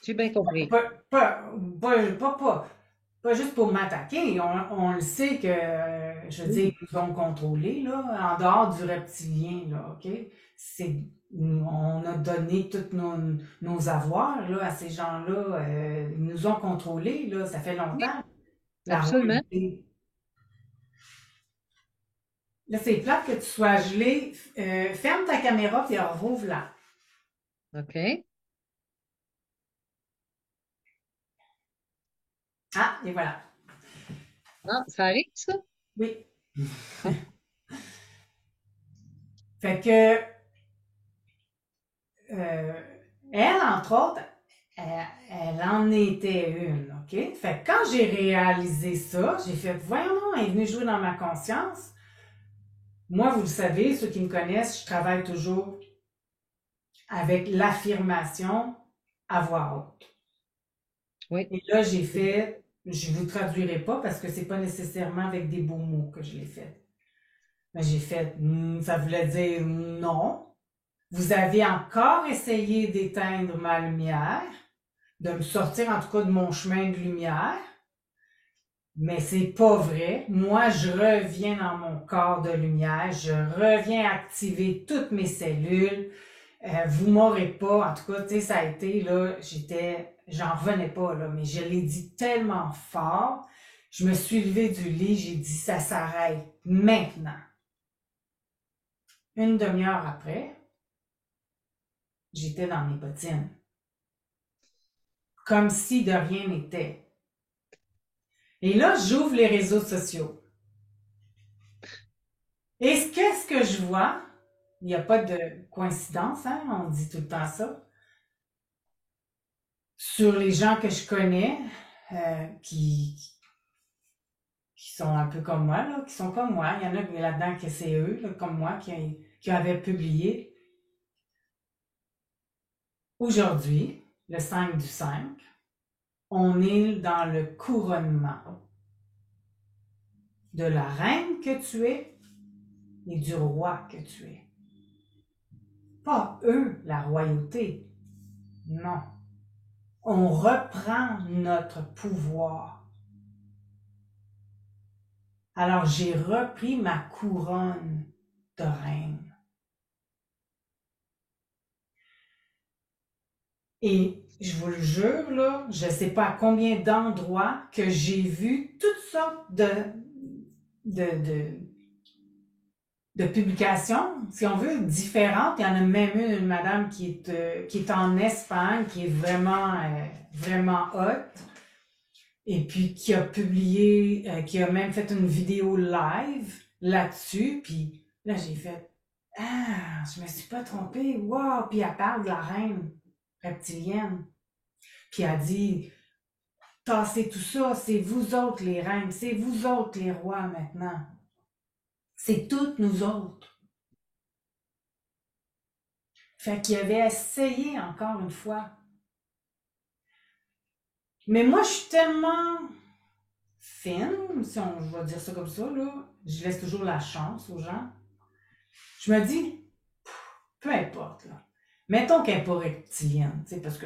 J'ai bien que compris. pas, pas, pas, pas, pas, pas juste pour m'attaquer. On le sait que, je veux dire, ils nous ont contrôlés, là, en dehors du reptilien, là, OK? On a donné tous nos avoirs, là, à ces gens-là. Ils nous ont contrôlés, là, ça fait Oui, longtemps. La absolument. royauté. Là, c'est plate que tu sois gelé. Ferme ta caméra puis rouvre-la. OK. Ah, et voilà. Ah, ça arrive, ça? Oui. Ah, Fait que, euh, elle, entre autres, elle en était une, OK? Fait que quand j'ai réalisé ça, j'ai fait, voyons, elle est venue jouer dans ma conscience. Moi, vous le savez, ceux qui me connaissent, je travaille toujours avec l'affirmation à voix haute. oui. Et là, j'ai fait, je vous traduirai pas parce que c'est pas nécessairement avec des beaux mots que je l'ai fait. Mais j'ai fait, ça voulait dire non. Vous avez encore essayé d'éteindre ma lumière, de me sortir en tout cas de mon chemin de lumière, mais c'est pas vrai. Moi, je reviens dans mon corps de lumière, je reviens activer toutes mes cellules. Vous m'aurez pas, en tout cas, tu sais, ça a été, là, j'en revenais pas, là, mais je l'ai dit tellement fort. Je me suis levée du lit, j'ai dit, ça s'arrête maintenant. Une demi-heure après, j'étais dans mes bottines. Comme si de rien n'était. Et là, j'ouvre les réseaux sociaux. Et qu'est-ce que je vois? Il n'y a pas de coïncidence, hein? On dit tout le temps ça. Sur les gens que je connais, qui sont un peu comme moi, là, qui sont comme moi. Il y en a là-dedans que c'est eux, là, comme moi, qui avaient publié. Aujourd'hui, le 5/5, on est dans le couronnement de la reine que tu es et du roi que tu es. Pas eux, la royauté. Non. On reprend notre pouvoir. Alors j'ai repris ma couronne de reine. Et je vous le jure, là, je ne sais pas à combien d'endroits que j'ai vu toutes sortes de publications, si on veut, différentes. Il y en a même une madame qui est en Espagne, qui est vraiment hot, et puis qui a publié, qui a même fait une vidéo live là-dessus, puis là, j'ai fait « Ah, je me suis pas trompée, wow! » Puis elle parle de la reine reptilienne. Puis elle dit « Tassez tout ça, c'est vous autres les reines, c'est vous autres les rois maintenant. C'est toutes nous autres. » Fait qu'il avait essayé encore une fois. Mais moi, je suis tellement fine, si on va dire ça comme ça, là. Je laisse toujours la chance aux gens. Je me dis, peu importe, là. Mettons qu'elle n'est pas reptilienne, tu sais, parce que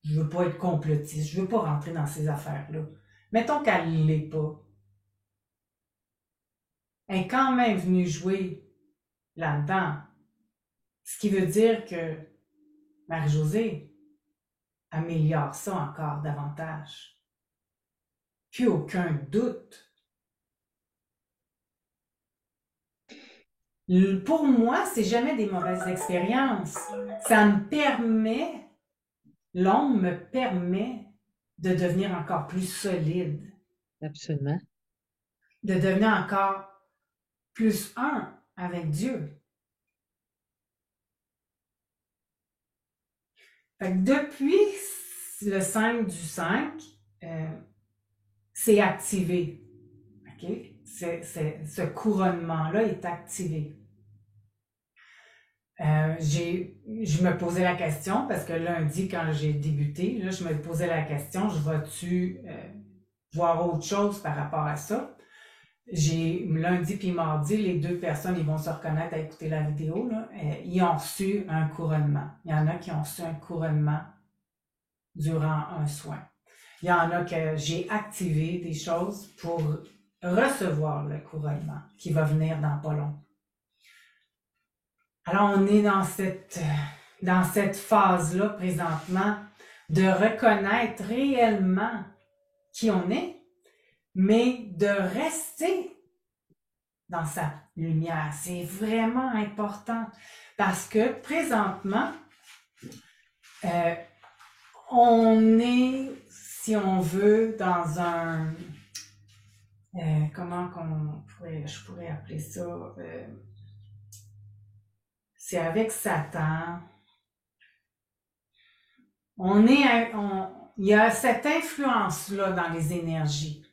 je veux pas être complotiste, je veux pas rentrer dans ces affaires-là. Mettons qu'elle ne l'est pas. Elle est quand même venue jouer là-dedans. Ce qui veut dire que Marie-Josée améliore ça encore davantage. Plus aucun doute. Pour moi, c'est jamais des mauvaises expériences. Ça me permet, l'ombre me permet de devenir encore plus solide, Absolument. de devenir encore plus un avec Dieu. Fait que depuis le 5/5, c'est activé. Okay? Ce couronnement-là est activé. Je me posais la question, parce que lundi, quand j'ai débuté, là, je me posais la question, je vais-tu voir autre chose par rapport à ça? Lundi puis mardi, les deux personnes, ils vont se reconnaître à écouter la vidéo, là, ils ont reçu un couronnement. Il y en a qui ont reçu un couronnement durant un soin. Il y en a que j'ai activé des choses pour recevoir le couronnement qui va venir dans pas long. Alors, on est dans cette phase-là présentement de reconnaître réellement qui on est, mais de rester dans sa lumière. C'est vraiment important parce que présentement, on est, si on veut, dans un... comment je pourrais appeler ça? C'est avec Satan. Il y a cette influence-là dans les énergies.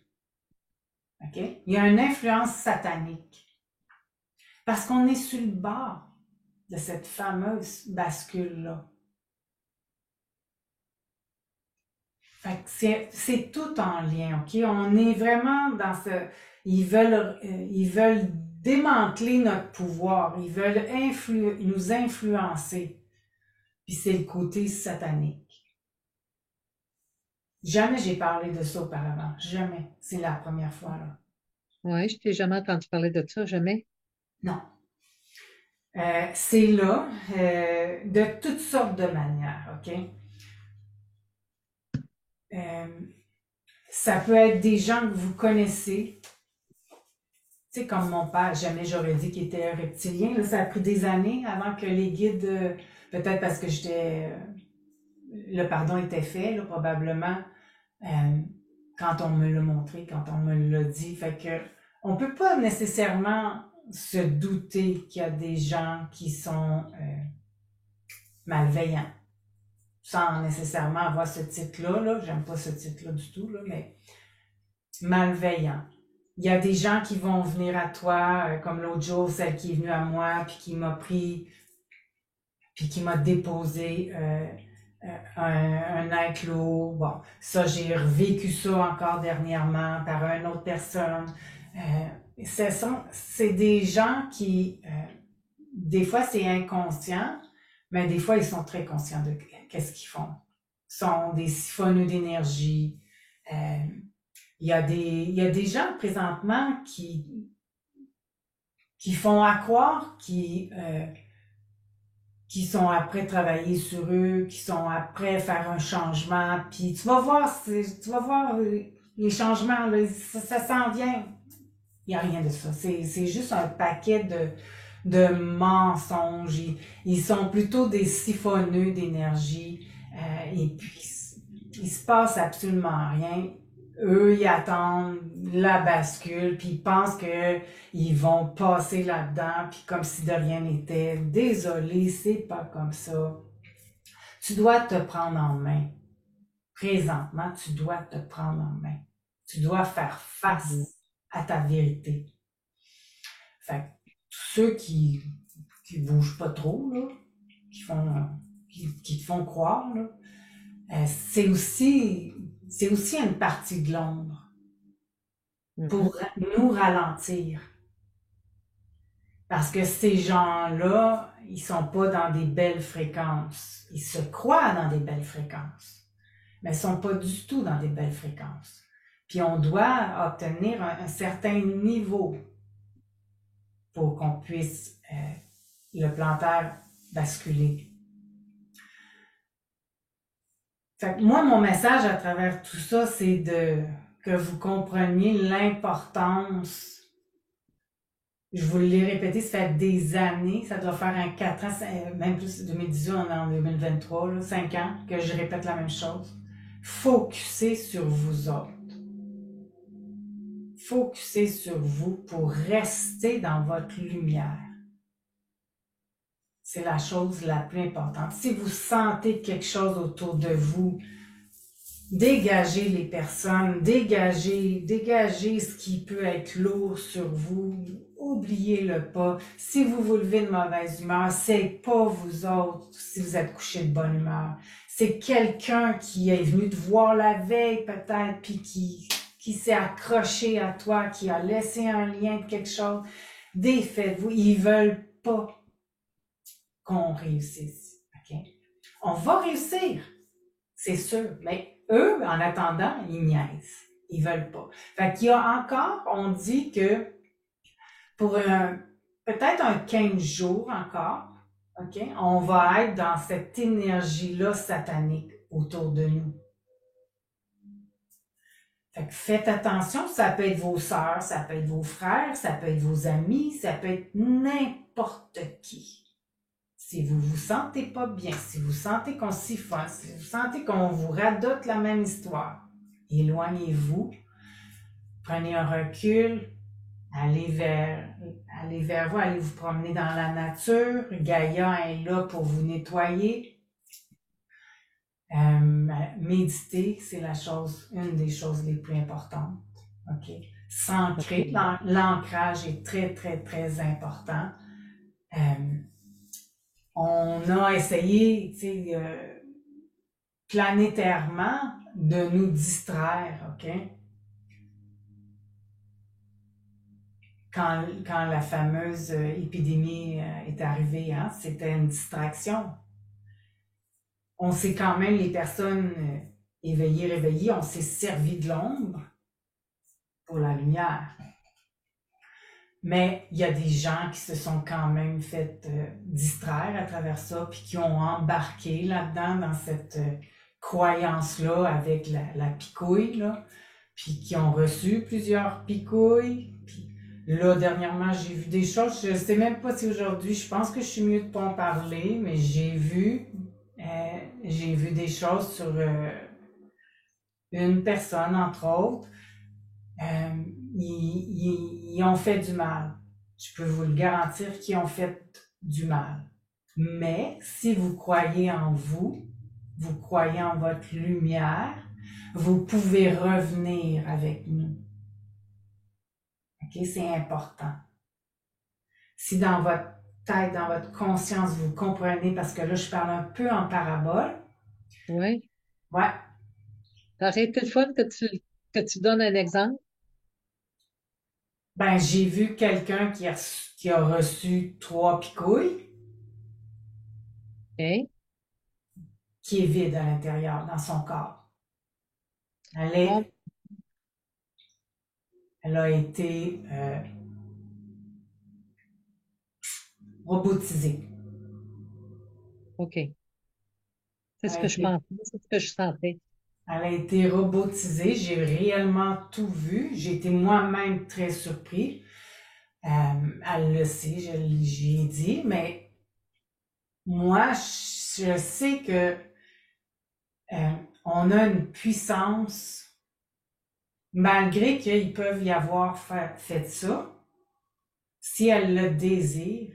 OK? Il y a une influence satanique. Parce qu'on est sur le bord de cette fameuse bascule-là. Fait que c'est tout en lien, OK? On est vraiment dans ce... Ils veulent démanteler notre pouvoir. Ils veulent nous influencer. Puis c'est le côté satanique. Jamais j'ai parlé de ça auparavant. Jamais. C'est la première fois, là. Oui, je t'ai jamais entendu parler de ça, jamais. Non. C'est là, de toutes sortes de manières, OK? Ça peut être des gens que vous connaissez. Tu sais, comme mon père, jamais j'aurais dit qu'il était reptilien. Là, ça a pris des années avant que les guides, peut-être parce que le pardon était fait, là, probablement, quand on me l'a montré, quand on me l'a dit. Fait que on peut pas nécessairement se douter qu'il y a des gens qui sont malveillants, sans nécessairement avoir ce titre-là. Là. J'aime pas ce titre-là du tout, là, mais malveillants. Il y a des gens qui vont venir à toi, comme l'autre jour, celle qui est venue à moi, puis qui m'a pris, puis qui m'a déposé un inclos. Bon, ça, j'ai revécu ça encore dernièrement par une autre personne. C'est des gens qui, des fois, c'est inconscient, mais des fois, ils sont très conscients de qu'est-ce qu'ils font. Ils sont des siphonneux d'énergie. Il y a des gens présentement qui font à croire qui sont après travailler sur eux, qui sont après faire un changement, puis tu vas voir les changements, là, ça s'en vient. Il n'y a rien de ça. C'est juste un paquet de mensonges. Ils sont plutôt des siphonneux d'énergie. Et puis, il se passe absolument rien. Eux, ils attendent la bascule, puis ils pensent qu'ils vont passer là-dedans, puis comme si de rien n'était. Désolé, c'est pas comme ça. Tu dois te prendre en main. Présentement, tu dois te prendre en main. Tu dois faire face à ta vérité. Fait que tous ceux qui bougent pas trop, là, qui te font croire, là, c'est aussi une partie de l'ombre pour nous ralentir. Parce que ces gens-là, ils sont pas dans des belles fréquences. Ils se croient dans des belles fréquences, mais ils sont pas du tout dans des belles fréquences. Puis on doit obtenir un certain niveau pour qu'on puisse le plantaire basculer. Fait que moi, mon message à travers tout ça, c'est que vous compreniez l'importance. Je vous l'ai répété, ça fait des années, ça doit faire un 4 ans, même plus, 2018, on est en 2023, là, 5 ans, que je répète la même chose. Focussez sur vous autres. Focussez sur vous pour rester dans votre lumière. C'est la chose la plus importante. Si vous sentez quelque chose autour de vous, dégagez les personnes, dégagez ce qui peut être lourd sur vous, oubliez-le pas. Si vous vous levez de mauvaise humeur, c'est pas vous autres si vous êtes couché de bonne humeur. C'est quelqu'un qui est venu te voir la veille peut-être, puis qui s'est accroché à toi, qui a laissé un lien de quelque chose. Défaites-vous, ils veulent pas qu'on réussisse. Okay? On va réussir, c'est sûr, mais eux, en attendant, ils niaisent. Ils veulent pas. Fait qu'il y a encore, on dit que pour peut-être un 15 jours encore, OK, on va être dans cette énergie-là satanique autour de nous. Fait que faites attention, ça peut être vos sœurs, ça peut être vos frères, ça peut être vos amis, ça peut être n'importe qui. Si vous vous sentez pas bien, si vous sentez qu'on siphonne, si vous sentez qu'on vous radote la même histoire, éloignez-vous, prenez un recul, allez vers vous, allez vous promener dans la nature. Gaïa est là pour vous nettoyer. Méditer, c'est une des choses les plus importantes. OK? S'ancrer, l'ancrage est très, très, très important. On a essayé, planétairement, de nous distraire, OK? Quand la fameuse épidémie est arrivée, hein, c'était une distraction. On s'est quand même, les personnes éveillées, réveillées, on s'est servi de l'ombre pour la lumière. Mais il y a des gens qui se sont quand même fait distraire à travers ça, puis qui ont embarqué là-dedans, dans cette croyance-là avec la picouille, là, puis qui ont reçu plusieurs picouilles. Puis là, dernièrement, j'ai vu des choses, je ne sais même pas si aujourd'hui, je pense que je suis mieux de pas en parler, mais j'ai vu des choses sur une personne, entre autres. Ils ont fait du mal. Je peux vous le garantir qu'ils ont fait du mal. Mais si vous croyez en vous, vous croyez en votre lumière, vous pouvez revenir avec nous. OK? C'est important. Si dans votre tête, dans votre conscience, vous comprenez, parce que là, je parle un peu en parabole. Oui. Ouais. Ça aurait été le fun que tu donnes un exemple. Ben, j'ai vu quelqu'un qui a reçu 3 picouilles, OK. qui est vide à l'intérieur, dans son corps. Bon, Elle a été robotisée. OK. C'est Elle ce a que je été, pensais, c'est ce que je sentais. elle a été robotisée. J'ai réellement tout vu. J'ai été moi-même très surpris. Elle le sait, j'y ai dit, mais moi, je sais que on a une puissance, malgré qu'ils peuvent y avoir fait ça. Si elle le désire,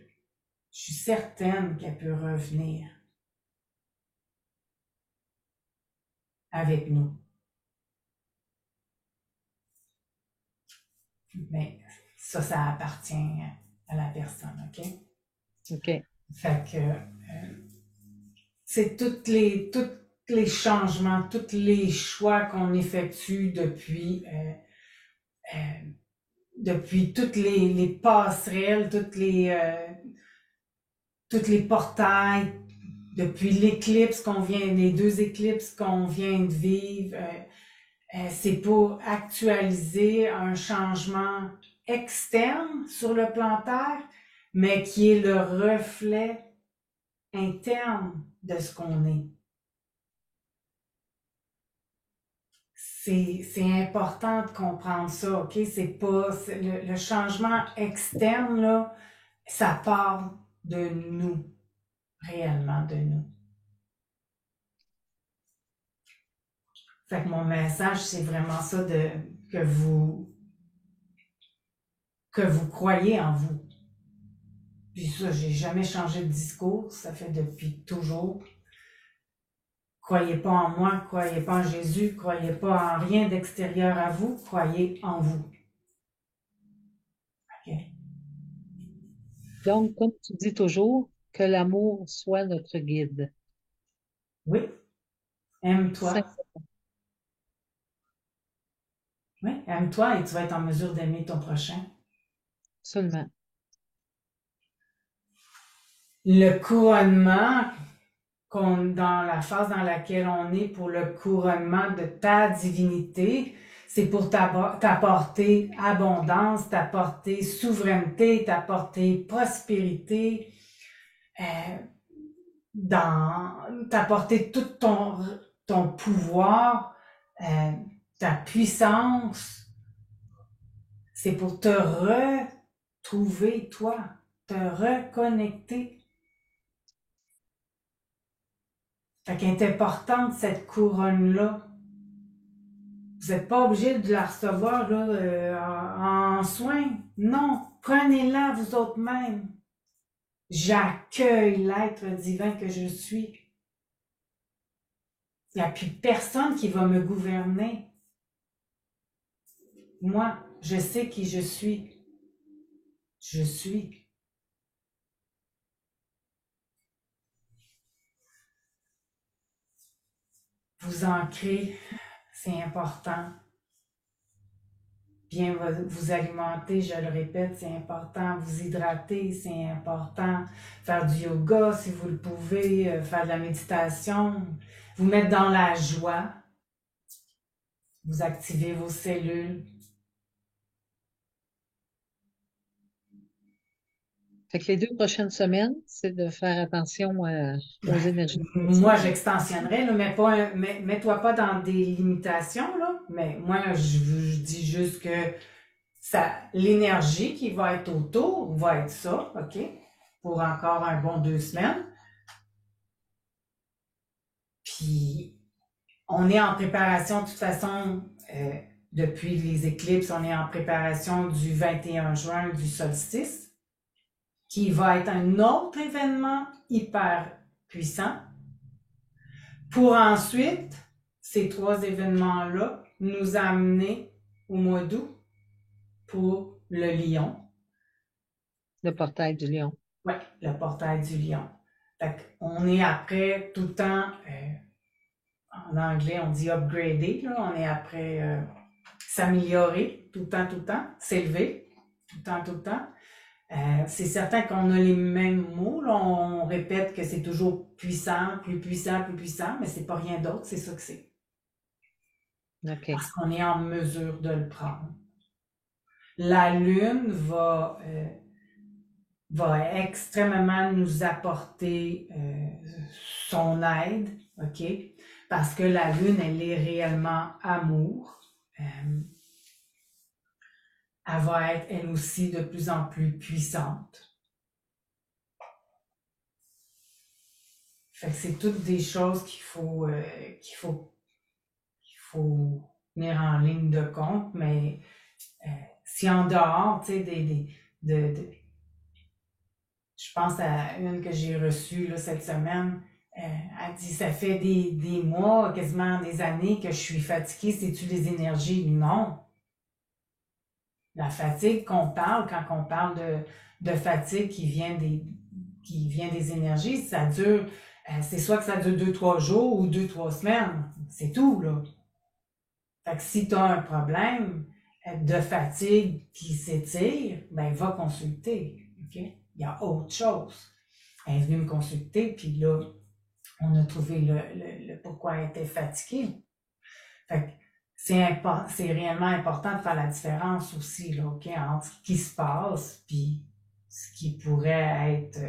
je suis certaine qu'elle peut revenir avec nous. Mais ça appartient à la personne, OK? OK. Fait que c'est tous les changements, tous les choix qu'on effectue depuis toutes les passerelles, toutes les portails, depuis les 2 éclipses qu'on vient de vivre, c'est pour actualiser un changement externe sur le plan Terre, mais qui est le reflet interne de ce qu'on est. C'est important de comprendre ça, OK? C'est le changement externe, là, ça part de nous, réellement de nous. Fait que mon message, c'est vraiment ça que vous croyez en vous. Puis ça, j'ai jamais changé de discours, ça fait depuis toujours. Croyez pas en moi, croyez pas en Jésus, croyez pas en rien d'extérieur à vous, croyez en vous. OK? Donc, comme tu dis toujours, que l'amour soit notre guide. Oui, aime-toi. C'est Oui, aime-toi et tu vas être en mesure d'aimer ton prochain. Absolument. Le couronnement dans la phase dans laquelle on est pour le couronnement de ta divinité, c'est pour t'apporter abondance, t'apporter souveraineté, t'apporter prospérité, t'apporter tout ton pouvoir, ta puissance. C'est pour te retrouver, toi, te reconnecter. Fait qu'elle est importante, cette couronne-là. Vous n'êtes pas obligé de la recevoir là, en soins. Non, prenez-la vous autres mêmes. J'accueille l'être divin que je suis. Il n'y a plus personne qui va me gouverner. Moi, je sais qui je suis. Je suis. Vous ancrer, c'est important. Bien vous alimenter, je le répète, c'est important. Vous hydrater, c'est important. Faire du yoga si vous le pouvez, faire de la méditation. Vous mettre dans la joie. Vous activez vos cellules. Fait que les 2 prochaines semaines, c'est de faire attention aux énergies. Moi, j'extensionnerais, là, mets-toi pas dans des limitations, là, mais moi, je dis juste que l'énergie qui va être autour va être ça, OK? Pour encore un bon 2 semaines. Puis, on est en préparation, de toute façon, depuis les éclipses, on est en préparation du 21 juin, du solstice, qui va être un autre événement hyper puissant. Pour ensuite, ces 3 événements-là, nous amener au mois d'août pour le lion. Le portail du lion. Oui, le portail du lion. Fait qu'on est après tout le temps, en anglais on dit upgrader, là, on est après s'améliorer tout le temps, s'élever tout le temps. C'est certain qu'on a les mêmes mots, là, on répète que c'est toujours puissant, plus puissant, mais c'est pas rien d'autre, c'est ça que c'est. OK. Parce qu'on est en mesure de le prendre. La Lune va extrêmement nous apporter son aide, OK? Parce que la Lune, elle est réellement amour. Elle va être, elle aussi, de plus en plus puissante. Fait que c'est toutes des choses qu'il faut tenir en ligne de compte, mais si en dehors, tu sais, je pense à une que j'ai reçue là, cette semaine, elle dit, ça fait des mois, quasiment des années que je suis fatiguée, c'est-tu des énergies? Non. La fatigue qu'on parle, quand on parle de fatigue qui vient des énergies, ça dure, c'est soit que ça dure 2-3 jours ou 2-3 semaines. C'est tout, là. Fait que si tu as un problème de fatigue qui s'étire, ben va consulter, OK? Il y a autre chose. Elle est venue me consulter, puis là, on a trouvé le pourquoi elle était fatiguée. Fait que c'est réellement important de faire la différence aussi, là, OK, entre ce qui se passe puis ce qui pourrait être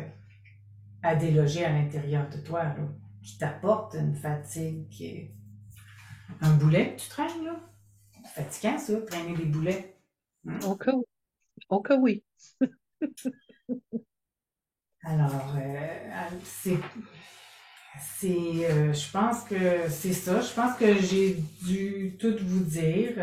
à déloger à l'intérieur de toi, là, qui t'apporte une fatigue. Un boulet que tu traînes, là? C'est fatigant, ça, traîner des boulets. Au cas oui. Alors, je pense que c'est ça. Je pense que j'ai dû tout vous dire.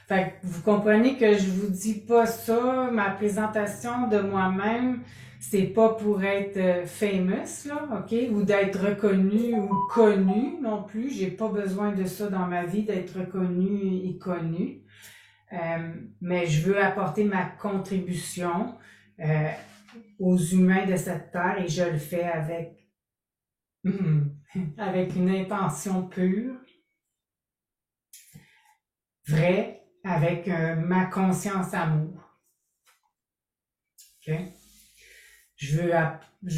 Fait que vous comprenez que je vous dis pas ça. Ma présentation de moi-même, c'est pas pour être famous, là, OK? Ou d'être reconnu ou connu non plus. J'ai pas besoin de ça dans ma vie, d'être reconnu et connu. Mais je veux apporter ma contribution aux humains de cette terre et je le fais avec une intention pure, vraie, avec ma conscience amour. OK? je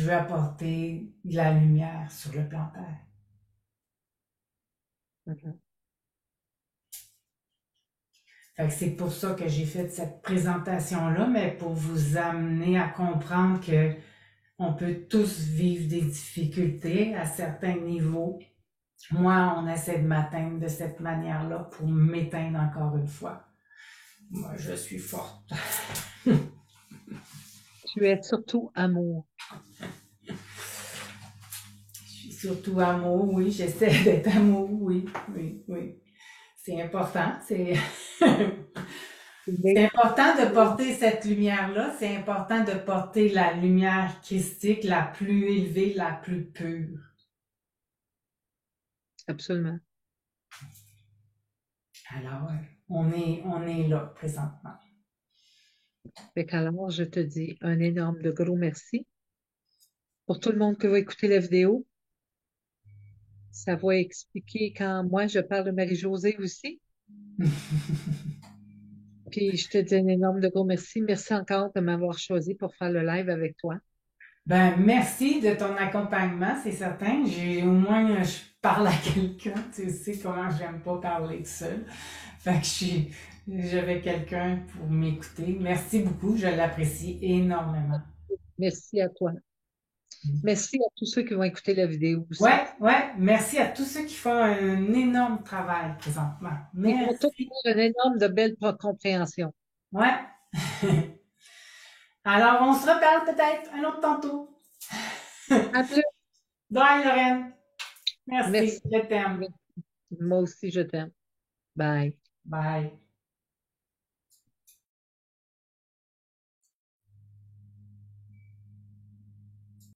veux apporter de la lumière sur le plan Terre. Mhm. Fait que c'est pour ça que j'ai fait cette présentation-là, mais pour vous amener à comprendre que on peut tous vivre des difficultés à certains niveaux. Moi, on essaie de m'atteindre de cette manière-là pour m'éteindre encore une fois. Moi, je suis forte. Tu es surtout amour. Je suis surtout amour, oui, j'essaie d'être amour, oui, oui, oui. C'est important, c'est important de porter cette lumière-là, c'est important de porter la lumière christique la plus élevée, la plus pure. Absolument. Alors, on est là présentement. Fait qu'alors, je te dis un énorme de gros merci pour tout le monde qui va écouter la vidéo. Ça va expliquer quand moi je parle de Marie-Josée aussi. Puis je te dis un énorme de gros merci. Merci encore de m'avoir choisi pour faire le live avec toi. Ben, merci de ton accompagnement, c'est certain. J'ai au moins, je parle à quelqu'un. Tu sais comment j'aime pas parler seul. Fait que j'avais quelqu'un pour m'écouter. Merci beaucoup, je l'apprécie énormément. Merci à toi. Merci à tous ceux qui vont écouter la vidéo aussi. Ouais, ouais, merci à tous ceux qui font un énorme travail présentement. Ils vont tous Merci. faire une énorme de belle compréhension. Ouais. Alors, on se reparle peut-être un autre tantôt. À plus. Bye, Lorraine. Merci, Merci. je t'aime. Moi aussi, je t'aime. Bye. Bye.